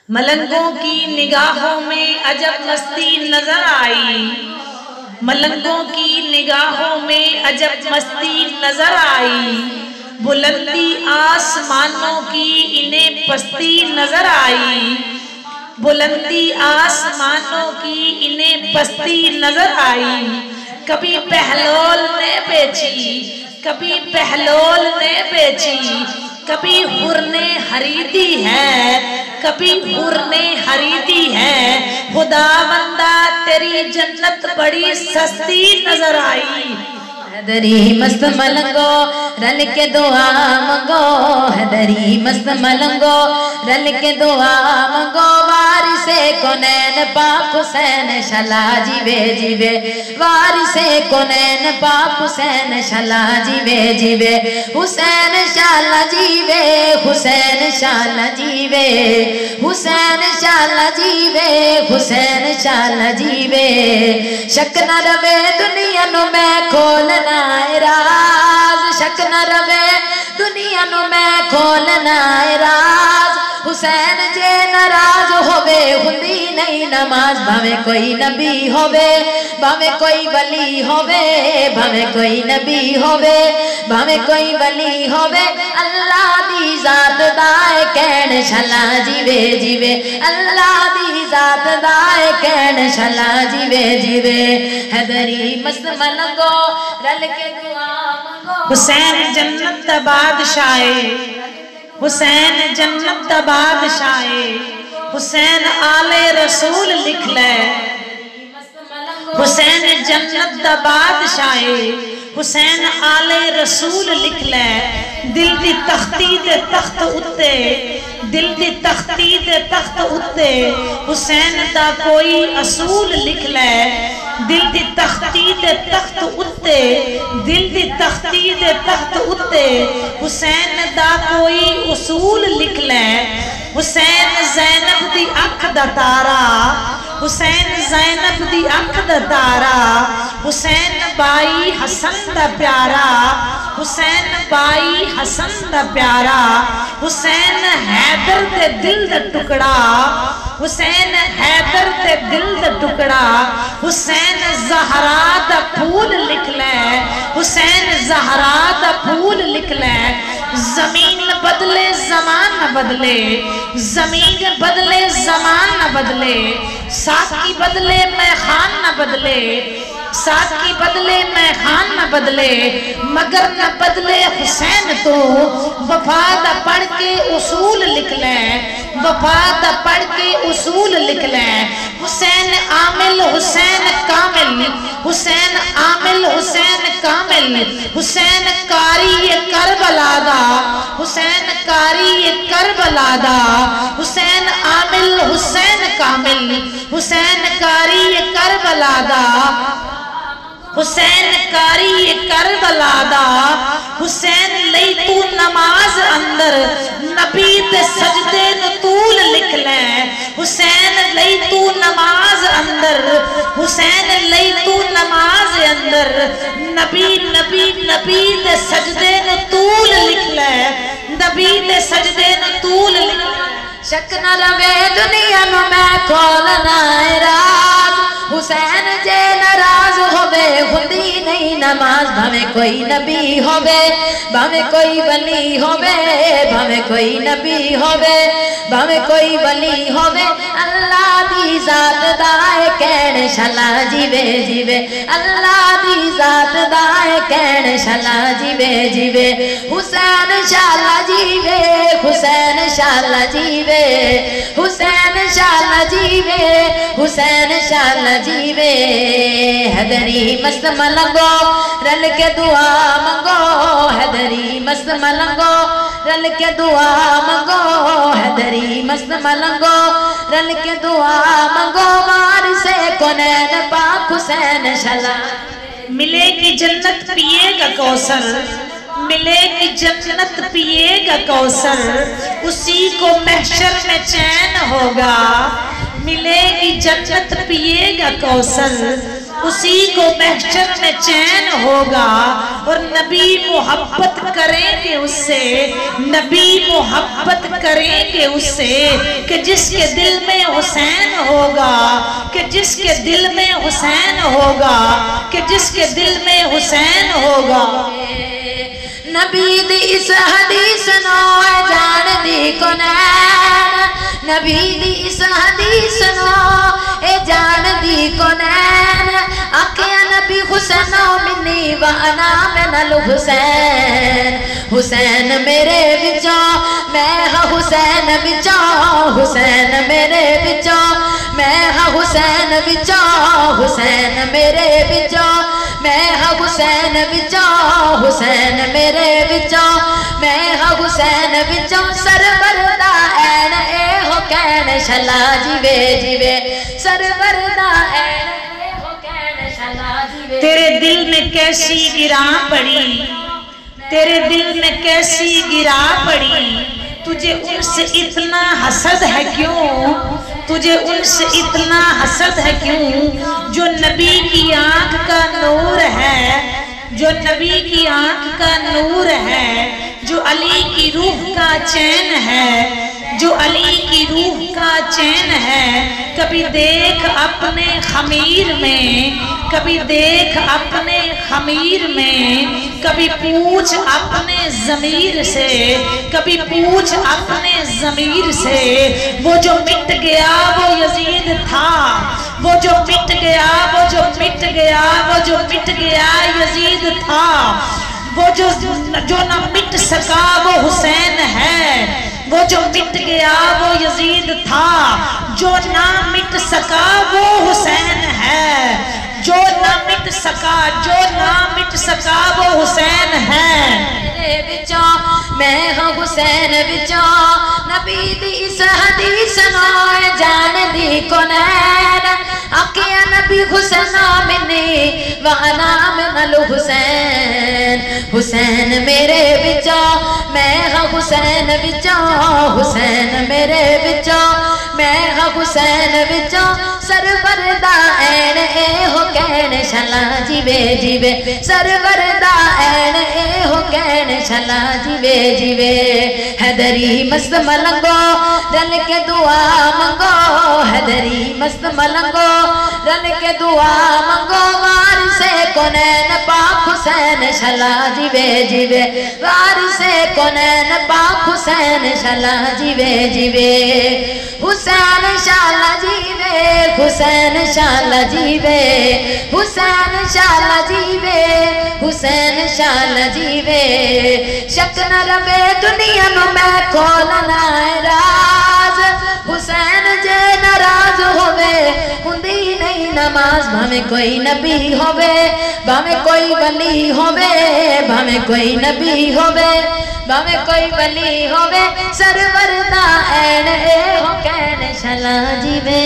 मलंगों की निगाहों में अजब मस्ती नजर आई, मलंगों की निगाहों में अजब मस्ती नजर आई। बुलंदी आसमानों की इन्हें पस्ती नजर आई, बुलंदी आसमानों की इन्हें पस्ती नजर आई। कभी पहलोल ने बेची, कभी पहलोल ने बेची, कभी हुर ने खरीदी है, कभी हुर ने खरीदी है। खुदावंदा तेरी जन्नत बड़ी सस्ती नजर आई। हैदरी मस्त मलंगो रल के दुआ मंगो, हैदरी मस्त मलंगो रल के दुआ मंगो। वारिसे कोनैन पाक हुसैन शला जीवे जीवे, वारिसे कोनैन पाक हुसैन शला जीवे जीवे। हुसैन शाला जीवे, हुसैन शाला जीवे, हुसैन शाला जीवे, हुसैन शाला जीवे। शक न रवे दुनिया नु मैं खोलना राज, शक न रवे दुनिया नु मैं खोलना राज। हुसैन जे नाराज होवे हुंदी नहीं नमाज, भावे कोई नबी होवे, भावे कोई वली होवे, भावे कोई नबी होवे, भावे कोई वली होवे। अल्लाह दी जात दाए कहन शला जीवे जीवे, अल्लाह दी जात दाए कहन शला जीवे जीवे। हैदरी मस्त मलंगो रल के दुआ मंगो। हुसैन जन्नत दा बादशाहे, हुसैन जन्नत दा बादशाहे। हुसैन आले रसूल लिख ले, हुसैन जन्नत दा बादशाहे। हुसैन आले रसूल लिख ले। दिल दी तख्ती दे तख्त उत्ते, दिल दी तख्ती दे तख्त उत्ते हुसैन दा कोई असूल लिख ले। दिल दी तख्ती दे तख्त उत्ते, दिल दी तख्ती दे तख्त उत्ते हुसैन दा कोई उसूल लिख ले। हुसैन ज़ैनब दी अख दा तारा, हुसैन ज़ैनब दी अख दा तारा। हुसैन बाई हसन दा प्यारा, हुसैन बाई हसन दा प्यारा। हुसैन हैदर दे दिल दा टुकड़ा, हुसैन हैदर दे दिल दा टुकड़ा। हुसैन ज़हरा दा फूल लिख ले, हुसैन ज़हरा दा फूल लिख ले। जमीन बदले जमान न बदले, जमीन बदले जमान न बदले। साकी बदले मैं खान न बदले, साकी बदले मैं खान न बदले, मगर न बदले हुसैन तो। वफा दा पढ़ के उसूल लिख ले, वफा दा पढ़ के उसूल लिख ले। हुसैन आमिल हुसैन कामिल, हुसैन आमिल हुसैन कामिल। हुसैन कारी ये करबला दा, हुसैन कारी ये करबला दा। हुसैन आमिल हुसैन कामिल, हुसैन कारी ये करबला दा। हुसैन कारी ये करबला दा। हुसैन लई तू नमाज अंदर नबी दे सजदे नु तूल लिख ले। हुसैन लई तू नमाज अंदर, हुसैन लई तू नमाज अंदर नबी नबी नबी दे सजदे नु तूल लिख ले, नबी दे सजदे नु तूल लिख ले। शक न रवे दुनिया नु मैं खोलना राज। हुसैन जे नाराज होवे खुदी नहीं नमाज, भावे कोई नबी होवे, भावे कोई वली होवे, भावे कोई नबी होवे, भावे कोई वली होवे। अल्लाह दी जात दाए कहन शला जीवे जीवे, अल्लाह दी जात दाए कहन शला जीवे जीवे। हुसैन शाला जीवे, हुसैन शाला जीवे, हुसैन शाला जीवे, हुसैन शाला जीवे। हैदरी मस्त मलंगो रल के दुआ मंगो, हैदरी मस्त मलंगो रल के दुआ मंगो, हैदरी मस्त मलंगो रल के दुआ मंगो। मार से कोनैन पाक हुसैन शला। मिलेगी जन्नत पिएगा कौसर, मिलेगी जन्नत पिएगा कौसर, उसी को महशर में चैन होगा। मिलेगी जन्नत पिएगा कौसर, उसी को महशर में चैन होगा। और नबी मोहब्बत करेंगे उससे, नबी मोहब्बत करेंगे उससे कि जिसके दिल में हुसैन होगा, कि जिसके दिल में हुसैन होगा, कि जिसके दिल में हुसैन होगा। नबी दी इस हदीस नो जान दी कोनैन, नबी दी इस हदीस नो ए जान दी कोनैन। आखिया नबी हुसैन मिन्नी व अना मिनल हुसैन, हुसैन मेरे विचों मैं हाँ हुसैन विचों, हुसैन मेरे विचों मैं हाँ हुसैन विचों, हुसैन मेरे विचों मैं हाँ हुसैन विचों, हुसैन मेरे विचों मैं हाँ हुसैन विचों। सरवर दा ऐन ए हो कैन शला जीवे जीवे, सरवर दा ऐन ए हो कैन शला जीवे। तेरे दिल में कैसी गिरा पड़ी, तेरे दिल में कैसी गिरा पड़ी, तुझे उनसे इतना हसद है क्यों, तुझे उनसे इतना हसद है क्यों। जो नबी की आंख का नूर है, जो नबी की आंख का नूर है, जो अली की रूह का चैन है, जो अली की रूह का चैन है। कभी देख अपने खमीर में, कभी देख अपने खमीर में, कभी पूछ अपने ज़मीर से, कभी पूछ अपने ज़मीर से। वो जो मिट गया वो यजीद था, वो जो मिट गया, वो जो मिट गया, वो जो मिट गया यजीद था। वो जो ना मिट सका वो हुसैन है, वो जो मिट गया वो यजीद था। जो ना मिट सका वो हुसैन है, जो ना मिट सका, जो ना मिट सका वो हुसैन है। मेरे विचों मैं हाँ हुसैन विचों, नबी दी इस हदीस नो जान दी कोनैन। आखिया नबी हुसैन मिन्नी व अना मिनल हुसैन, हुसैन मेरे विचों मैं हाँ हुसैन विचों, हुसैन मेरे विचों मैं हाँ हुसैन विचों। सरवर दा ऐन ए हो कैन शला जीवे जीवे, सरवर दा ऐन ए हो कैन शला जीवे जीवे। हैदरी मस्त मलंगो रल के दुआ मंगो, हैदरी मस्त मलंगो रल के दुआ मंगो। वारिसे कोनैन पाक हुसैन शला जीवे जीवे, वारिसे कोनैन पाक हुसैन शला जीवे जीवे। हुसैन शाला जीवे, हुसैन शाला जीवे, हुसैन शाला जीवे, हुसैन शाला जीवे। शक न रवे दुनिया नु मैं खोलना राज, हुसैन जे नाराज होवे हुंदी नहीं नमाज। भावे कोई नबी होवे, भावे कोई वली होवे, भावे कोई नबी होवे, भावे कोई वली होवे। सरवर दा ऐन ए हो कैन शला जीवे।